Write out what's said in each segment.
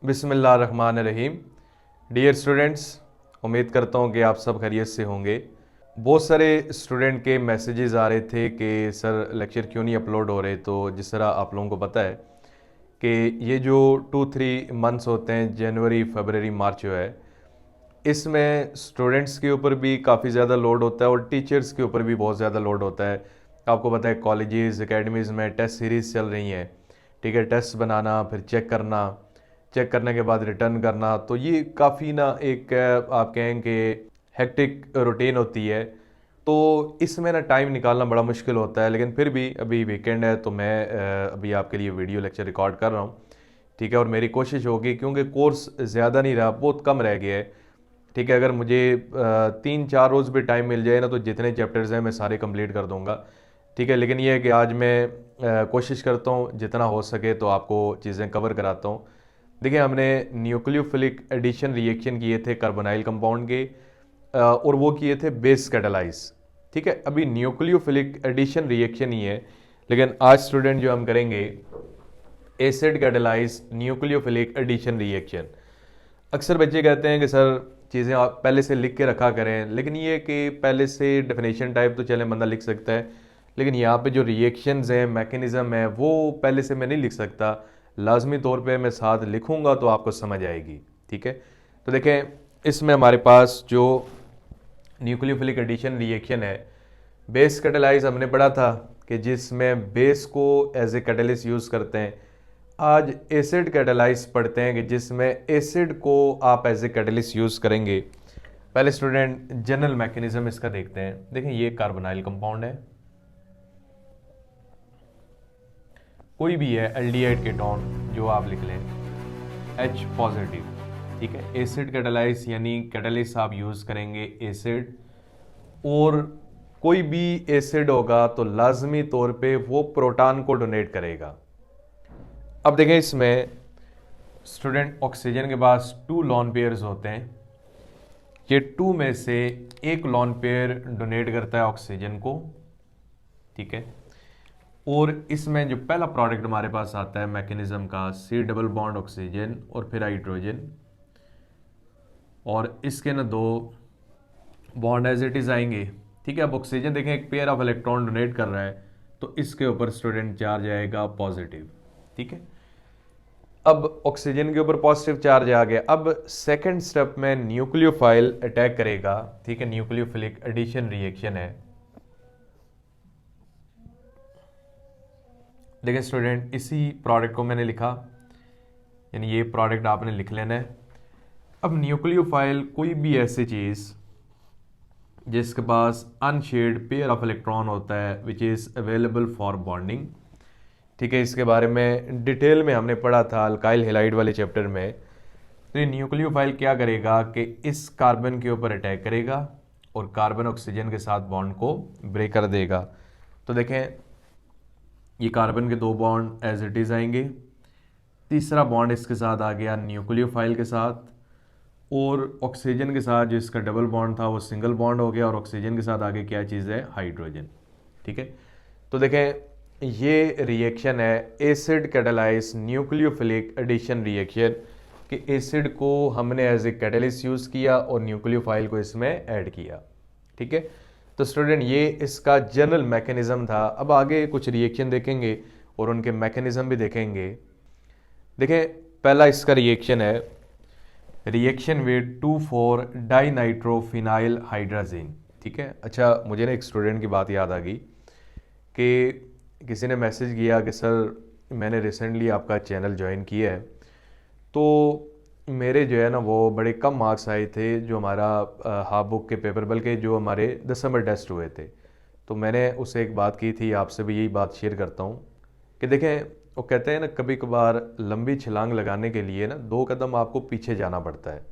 बिस्मिल्लाहिर्रहमानिर्रहीम। Dear students, उम्मीद करता हूँ कि आप सब खैरियत से होंगे। बहुत सारे स्टूडेंट के मैसेजेस आ रहे थे कि सर लेक्चर क्यों नहीं अपलोड हो रहे। तो जिस तरह आप लोगों को पता है कि ये जो 2-3 मंथ्स होते हैं, जनवरी फरवरी मार्च जो है, इसमें स्टूडेंट्स के ऊपर भी काफ़ी ज़्यादा लोड होता है और टीचर्स के ऊपर भी बहुत ज़्यादा लोड होता है। आपको पता है कॉलेजेस एकेडमीज़ में टेस्ट सीरीज़ चल रही हैं, ठीक है। टेस्ट बनाना, फिर चेक करना, चेक करने के बाद रिटर्न करना, तो ये काफ़ी ना एक आप कहें कि हेक्टिक रूटीन होती है। तो इसमें ना टाइम निकालना बड़ा मुश्किल होता है। लेकिन फिर भी अभी वीकेंड है तो मैं अभी आपके लिए वीडियो लेक्चर रिकॉर्ड कर रहा हूँ, ठीक है। और मेरी कोशिश होगी, क्योंकि कोर्स ज़्यादा नहीं रहा, बहुत कम रह गया है, ठीक है। अगर मुझे 3-4 रोज़ भी टाइम मिल जाए ना, तो जितने चैप्टर्स हैं मैं सारे कंप्लीट कर दूंगा, ठीक है। लेकिन ये है कि आज मैं कोशिश करता हूँ जितना हो सके तो आपको चीज़ें कवर कराता हूँ। देखिए, हमने न्यूक्लियोफिलिक एडिशन रिएक्शन किए थे कार्बोनाइल कंपाउंड के, और वो किए थे बेस कैटालाइज, ठीक है। अभी न्यूक्लियोफिलिक एडिशन रिएक्शन ही है, लेकिन आज स्टूडेंट जो हम करेंगे acid catalyse nucleophilic addition reaction. अक्सर बच्चे कहते हैं कि सर चीज़ें आप पहले से लिख के रखा करें, लेकिन ये कि पहले से डेफिनेशन टाइप तो चले बंदा लिख सकता है, लेकिन यहाँ पे जो रिएक्शंस हैं, मैकेनिज़्म है, वो पहले से मैं नहीं लिख सकता। लाजमी तौर पे मैं साथ लिखूंगा तो आपको समझ आएगी, ठीक है। तो देखें, इसमें हमारे पास जो न्यूक्लियोफिलिक एडिशन रिएक्शन है, बेस कैटालाइज हमने पढ़ा था कि जिसमें बेस को एज ए कैटलिस्ट यूज़ करते हैं। आज एसिड कैटालाइज पढ़ते हैं कि जिसमें एसिड को आप एज ए कैटलिस्ट यूज़ करेंगे। पहले स्टूडेंट जनरल मैकेनिज्म इसका देखते हैं। देखें, ये कार्बोनाइल कंपाउंड है, कोई भी है एल्डिहाइड कीटोन जो आप लिख लें H पॉजिटिव, ठीक है। एसिड कैटालाइज यानी कैटलिस्ट आप यूज़ करेंगे एसिड, और कोई भी एसिड होगा तो लाजमी तौर पे वो प्रोटॉन को डोनेट करेगा। अब देखें, इसमें स्टूडेंट ऑक्सीजन के पास 2 लोन पेयर्स होते हैं। ये 2 में से एक लोन पेयर डोनेट करता है ऑक्सीजन को, ठीक है। और इसमें जो पहला प्रोडक्ट हमारे पास आता है मैकेनिज्म का, C डबल बॉन्ड ऑक्सीजन और फिर हाइड्रोजन, और इसके ना 2 बॉन्ड एज इट इज आएंगे, ठीक है। अब ऑक्सीजन देखें एक पेयर ऑफ इलेक्ट्रॉन डोनेट कर रहा है, तो इसके ऊपर स्टूडेंट चार्ज आएगा पॉजिटिव, ठीक है। अब ऑक्सीजन के ऊपर पॉजिटिव चार्ज आ गया। अब सेकंड स्टेप में न्यूक्लियोफाइल अटैक करेगा, ठीक है। न्यूक्लियोफिलिक एडिशन रिएक्शन है। देखिए स्टूडेंट, इसी प्रोडक्ट को मैंने लिखा, यानी ये प्रोडक्ट आपने लिख लेना है। अब न्यूक्लियोफाइल कोई भी ऐसी चीज़ जिसके पास अनशेयर्ड पेयर ऑफ इलेक्ट्रॉन होता है which is available for bonding, ठीक है। इसके बारे में डिटेल में हमने पढ़ा था अल्काइल हैलाइड वाले चैप्टर में। तो ये न्यूक्लियोफाइल क्या करेगा कि इस कार्बन के ऊपर अटैक करेगा और कार्बन ऑक्सीजन के साथ बॉन्ड को ब्रेक कर देगा। तो देखें, ये कार्बन के 2 बॉन्ड एज इट इज आएंगे, तीसरा बॉन्ड इसके साथ आ गया न्यूक्लियोफाइल के साथ, और ऑक्सीजन के साथ जो इसका डबल बॉन्ड था वो सिंगल बॉन्ड हो गया, और ऑक्सीजन के साथ आगे क्या चीज़ है, हाइड्रोजन, ठीक है। तो देखें, ये रिएक्शन है acid catalyse nucleophilic addition reaction, कि एसिड को हमने एज ए कैटलिस्ट यूज़ किया और न्यूक्लियोफाइल को इसमें ऐड किया, ठीक है। तो स्टूडेंट, ये इसका जनरल मैकेनिज्म था। अब आगे कुछ रिएक्शन देखेंगे और उनके मैकेनिज्म भी देखेंगे। देखें, पहला इसका रिएक्शन है रिएक्शन विद 2,4 डाइनाइट्रोफिनाइल हाइड्राजीन, ठीक है। अच्छा, मुझे ना एक स्टूडेंट की बात याद आ गई कि किसी ने मैसेज किया कि सर मैंने रिसेंटली आपका चैनल ज्वाइन किया है, तो मेरे जो है ना वो बड़े कम मार्क्स आए थे जो हमारा हाफ बुक के पेपर, बल्कि जो हमारे दिसंबर टेस्ट हुए थे। तो मैंने उससे एक बात की थी, आपसे भी यही बात शेयर करता हूँ कि देखें, वो कहते हैं ना कभी कभार लंबी छलांग लगाने के लिए ना 2 कदम आपको पीछे जाना पड़ता है,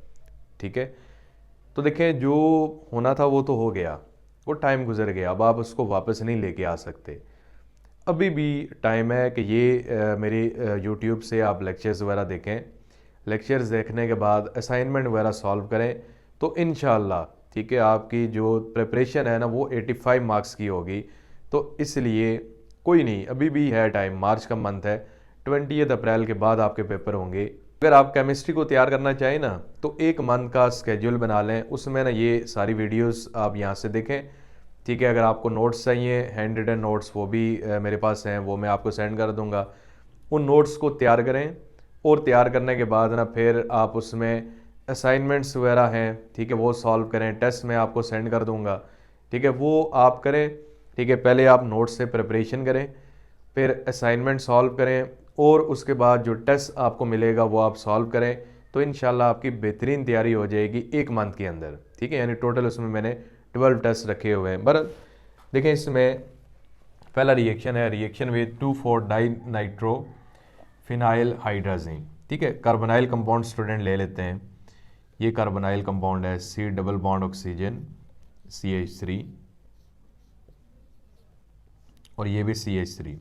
ठीक है। तो देखें, जो होना था वो तो हो गया, वो टाइम गुजर गया, अब आप उसको वापस नहीं लेके आ सकते। अभी भी टाइम है कि ये मेरी यूट्यूब से आप लेक्चर्स वगैरह देखें, लेक्चर्स देखने के बाद असाइनमेंट वगैरह सॉल्व करें, तो इंशाल्लाह, ठीक है, आपकी जो प्रिपरेशन है ना वो 85 मार्क्स की होगी। तो इसलिए कोई नहीं, अभी भी है टाइम, मार्च का मंथ है, 20 अप्रैल के बाद आपके पेपर होंगे, अगर आप केमिस्ट्री को तैयार करना चाहें ना तो 1 मंथ का स्केड्यूल बना लें, उसमें ना ये सारी वीडियोस आप यहाँ से देखें, ठीक है। अगर आपको नोट्स चाहिए, हैंड रिटन नोट्स, वो भी मेरे पास हैं, वो मैं आपको सेंड कर दूँगा। उन नोट्स को तैयार करें और तैयार करने के बाद ना फिर आप उसमें असाइनमेंट्स वगैरह हैं, ठीक है, वो सॉल्व करें। टेस्ट मैं आपको सेंड कर दूँगा, ठीक है, वो आप करें, ठीक है। पहले आप नोट्स से प्रिपरेशन करें, फिर असाइनमेंट सॉल्व करें और उसके बाद जो टेस्ट आपको मिलेगा वो आप सॉल्व करें, तो इंशाल्लाह आपकी बेहतरीन तैयारी हो जाएगी 1 मंथ के अंदर, ठीक है। यानी टोटल उसमें मैंने 12 टेस्ट रखे हुए हैं। पर देखें, इसमें पहला रिएक्शन है, रिएक्शन विद 2,4-डाइनाइट्रो फिनाइल हाइड्राजीन, ठीक है। कार्बोनाइल कंपाउंड स्टूडेंट ले लेते हैं। ये कार्बोनाइल कंपाउंड है, C double bond oxygen CH3 और ये भी CH3।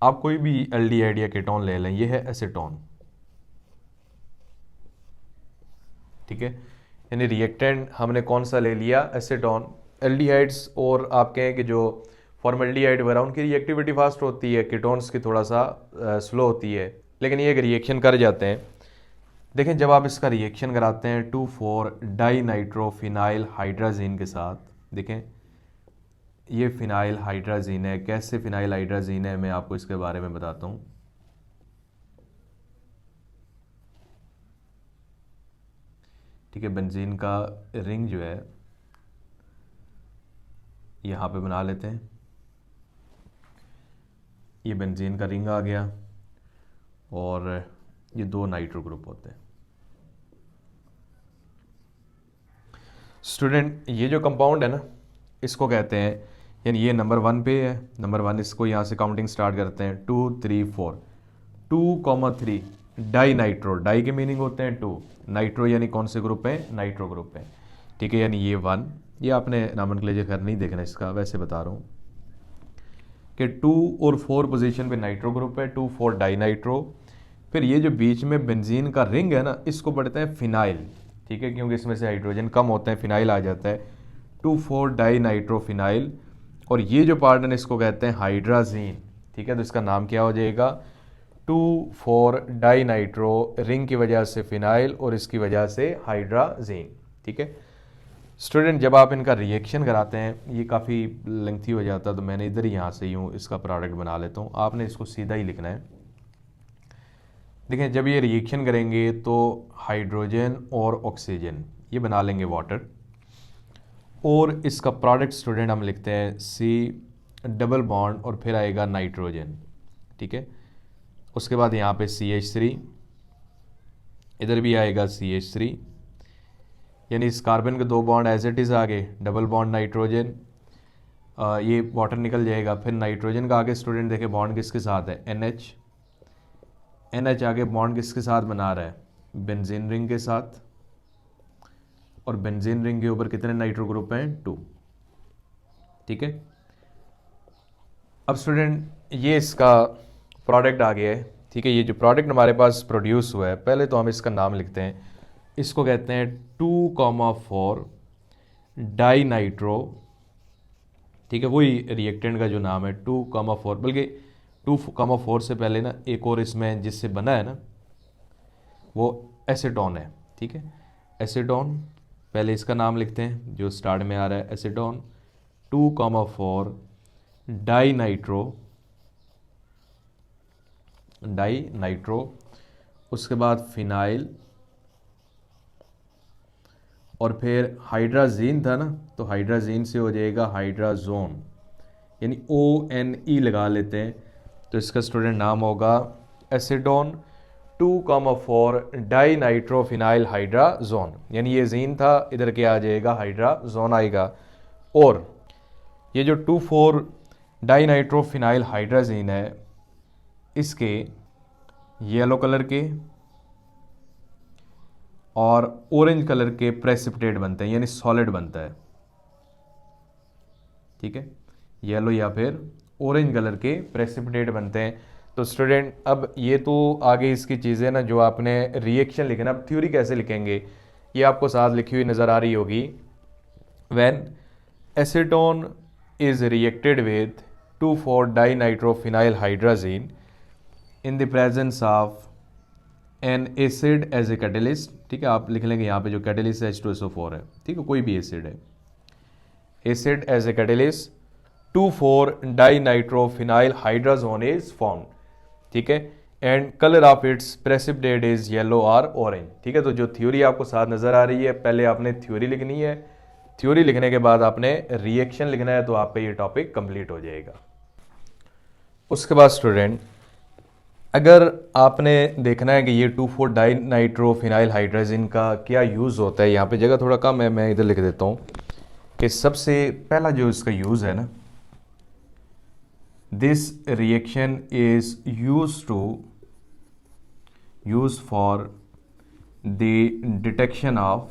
आप कोई भी एल्डिहाइड या कीटोन ले लें, ये है एसीटोन, ठीक है। यानी रिएक्टेंट हमने कौन सा ले लिया, एसीटोन। एल्डिहाइड्स और आप कहें कि जो फॉर्मल्डिहाइड वगैरह, उनकी रिएक्टिविटी फास्ट होती है, कीटोन्स की थोड़ा सा स्लो होती है, लेकिन ये एक रिएक्शन कर जाते हैं। देखें, जब आप इसका रिएक्शन कराते हैं 2,4-डाइनाइट्रोफिनाइल हाइड्राजीन के साथ, देखें ये फिनाइल हाइड्राजीन है। कैसे फिनाइल हाइड्राजीन है मैं आपको इसके बारे में बताता हूँ। ठीक है, बेंजीन का रिंग जो है यहाँ पे बना लेते हैं। ये बेंजीन का रिंग आ गया और ये 2 नाइट्रो ग्रुप होते हैं। स्टूडेंट, ये जो कंपाउंड है ना, इसको कहते हैं, यानी ये नंबर 1 पे है, नंबर 1, इसको यहाँ से काउंटिंग स्टार्ट करते हैं, 2 3 4, 2,3 डाई नाइट्रो। डाई के मीनिंग होते हैं 2, नाइट्रो यानी कौन से ग्रुप है, नाइट्रो ग्रुप है, ठीक है। यानी ये 1, ये आपने नॉमेनक्लेचर कर नहीं देखना इसका, वैसे बता रहा हूँ कि 2 और 4 पोजीशन पे नाइट्रो ग्रुप है, 2 4 डाई नाइट्रो। फिर ये जो बीच में बेंजीन का रिंग है ना, इसको पढ़ते हैं फिनाइल, ठीक है, क्योंकि इसमें से हाइड्रोजन कम होते हैं, फिनाइल आ जाता है, 2 4 डाई नाइट्रो फिनाइल। और ये जो पार्ट है इसको कहते हैं हाइड्राजीन, ठीक है। तो इसका नाम क्या हो जाएगा, 2 4 डाई नाइट्रो, रिंग की वजह से फिनाइल और इसकी वजह से हाइड्राजीन, ठीक है। स्टूडेंट, जब आप इनका रिएक्शन कराते हैं, ये काफ़ी लेंथी हो जाता है, तो मैंने इधर ही यहाँ से यूँ इसका प्रोडक्ट बना लेता हूँ। आपने इसको सीधा ही लिखना है। देखें, जब ये रिएक्शन करेंगे तो हाइड्रोजन और ऑक्सीजन ये बना लेंगे वाटर, और इसका प्रोडक्ट स्टूडेंट हम लिखते हैं C डबल बॉन्ड और फिर आएगा नाइट्रोजन, ठीक है। उसके बाद यहाँ पे CH3, इधर भी आएगा CH3, यानी इस कार्बन के 2 बॉन्ड एज इट इज़ आगे, डबल बॉन्ड नाइट्रोजन, ये वाटर निकल जाएगा। फिर नाइट्रोजन का आगे स्टूडेंट देखें बॉन्ड किसके साथ है, NH आगे बॉन्ड किसके साथ बना रहा है, बेंजीन रिंग के साथ, और बेंजीन रिंग के ऊपर कितने नाइट्रो ग्रुप हैं, 2, ठीक है। अब स्टूडेंट, ये इसका प्रोडक्ट आ गया है, ठीक है। ये जो प्रोडक्ट हमारे पास प्रोड्यूस हुआ है, पहले तो हम इसका नाम लिखते हैं, इसको कहते हैं 2,4 डाई नाइट्रो, ठीक है। वही रिएक्टेंट का जो नाम है 2,4, बल्कि 2,4 से पहले ना एक और इसमें जिससे बना है ना, वो एसीटोन है, ठीक है। एसीटोन, पहले इसका नाम लिखते हैं जो स्टार्ट में आ रहा है, एसीटोन 2,4 डाई नाइट्रो, उसके बाद फिनाइल, और फिर हाइड्राजीन था ना, तो हाइड्राजीन से हो जाएगा हाइड्राजोन, यानी ONE लगा लेते हैं, तो इसका स्टूडेंट नाम होगा एसीडोन 2,4 डाई नाइट्रोफिनाइल हाइड्राजोन, यानी ये जीन था, इधर क्या आ जाएगा, हाइड्राजोन आएगा। और ये जो 2,4 डाई नाइट्रोफिनाइल हाइड्राजीन है, इसके येलो कलर के और ऑरेंज कलर के प्रेसिपिटेट बनते हैं, यानी सॉलिड बनता है, ठीक है। येलो या फिर ऑरेंज कलर के प्रेसिपिटेट बनते हैं। तो स्टूडेंट, अब ये तो आगे इसकी चीज़ें ना जो आपने रिएक्शन लिखे ना, अब थ्योरी कैसे लिखेंगे ये आपको साथ लिखी हुई नज़र आ रही होगी। When acetone is reacted with 2,4 dinitrophenyl hydrazine in the presence of an acid as a catalyst, ठीक है, आप लिख लेंगे यहाँ पे जो कैटेलिस्ट H2SO4 है, ठीक है, कोई भी एसिड है, acid as a catalyst 2,4 dinitrophenyl hydrazone is formed, ठीक है, and colour of its precipitate is yellow और ऑरेंज, ठीक है। तो जो थ्योरी आपको साथ नजर आ रही है, पहले आपने थ्योरी लिखनी है, थ्योरी लिखने के बाद आपने रिएक्शन लिखना है, तो आपका ये टॉपिक कंप्लीट हो जाएगा। उसके बाद स्टूडेंट, अगर आपने देखना है कि ये 2,4 डाइनाइट्रोफिनाइल हाइड्रोजन का क्या यूज़ होता है, यहाँ पे जगह थोड़ा कम है, मैं इधर लिख देता हूँ कि सबसे पहला जो इसका यूज़ है ना, this reaction is use for the detection of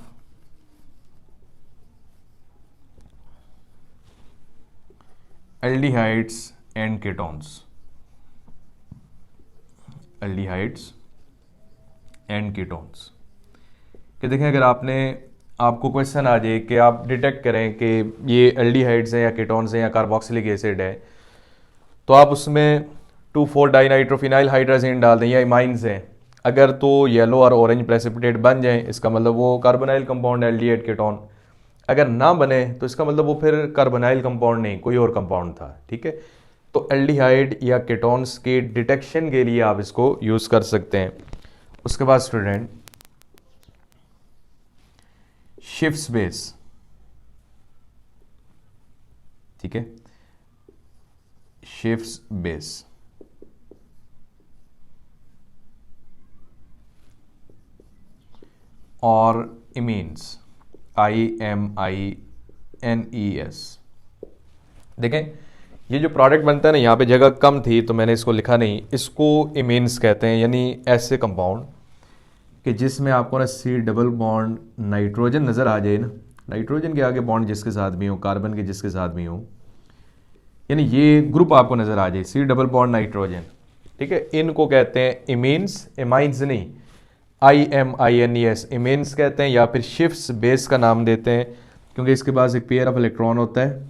aldehydes and ketones, aldehydes and ketones. कि देखें, अगर आपको क्वेश्चन आ जाए कि आप डिटेक्ट करें कि ये एल्डिहाइड्स हैं या कीटोन्स हैं या कार्बोक्सिलिक एसिड है, तो आप उसमें 2,4 डाइनाइट्रोफिनाइल हाइड्रोजन डाल दें या इमाइंस हैं, अगर तो येलो और ऑरेंज प्रेसिपिटेट बन जाए, इसका मतलब वो कार्बोनाइल कंपाउंड एल्डिहाइड कीटोन। अगर ना बने तो इसका मतलब वो फिर कार्बोनाइल कंपाउंड नहीं, कोई और कंपाउंड था, ठीक है। तो एल्डिहाइड या कीटोन्स के डिटेक्शन के लिए आप इसको यूज कर सकते हैं। उसके बाद स्टूडेंट, शिफ्स बेस, ठीक है, शिफ्स बेस और इमीन्स, IMINES। देखें, ये जो प्रोडक्ट बनता है ना, यहाँ पे जगह कम थी तो मैंने इसको लिखा नहीं, इसको इमीन्स कहते हैं, यानी ऐसे कंपाउंड कि जिसमें आपको ना C डबल बॉन्ड नाइट्रोजन नज़र आ जाए ना, नाइट्रोजन के आगे बॉन्ड जिसके साथ भी हो, कार्बन के जिसके साथ भी हो, यानी ये ग्रुप आपको नज़र आ जाए, C डबल बॉन्ड नाइट्रोजन, ठीक है, इनको कहते हैं इमीन्स, इमाइंस नहीं, IMINES इमीन्स कहते हैं, या फिर शिफ्स बेस का नाम देते हैं, क्योंकि इसके पास एक पेयर ऑफ इलेक्ट्रॉन होता है,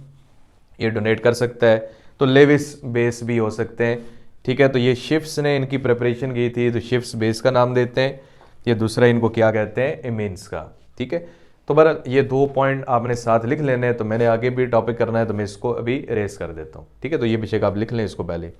ये डोनेट कर सकता है, तो लेविस बेस भी हो सकते हैं, ठीक है। तो ये शिफ्स ने इनकी प्रिपरेशन की थी, तो शिफ्स बेस का नाम देते हैं, ये दूसरा इनको क्या कहते हैं, इमीन्स का, ठीक है। तो बहरहाल ये 2 पॉइंट आपने साथ लिख लेने हैं, तो मैंने आगे भी टॉपिक करना है, तो मैं इसको अभी रेस कर देता हूँ, ठीक है। तो ये विषय आप लिख लें इसको पहले।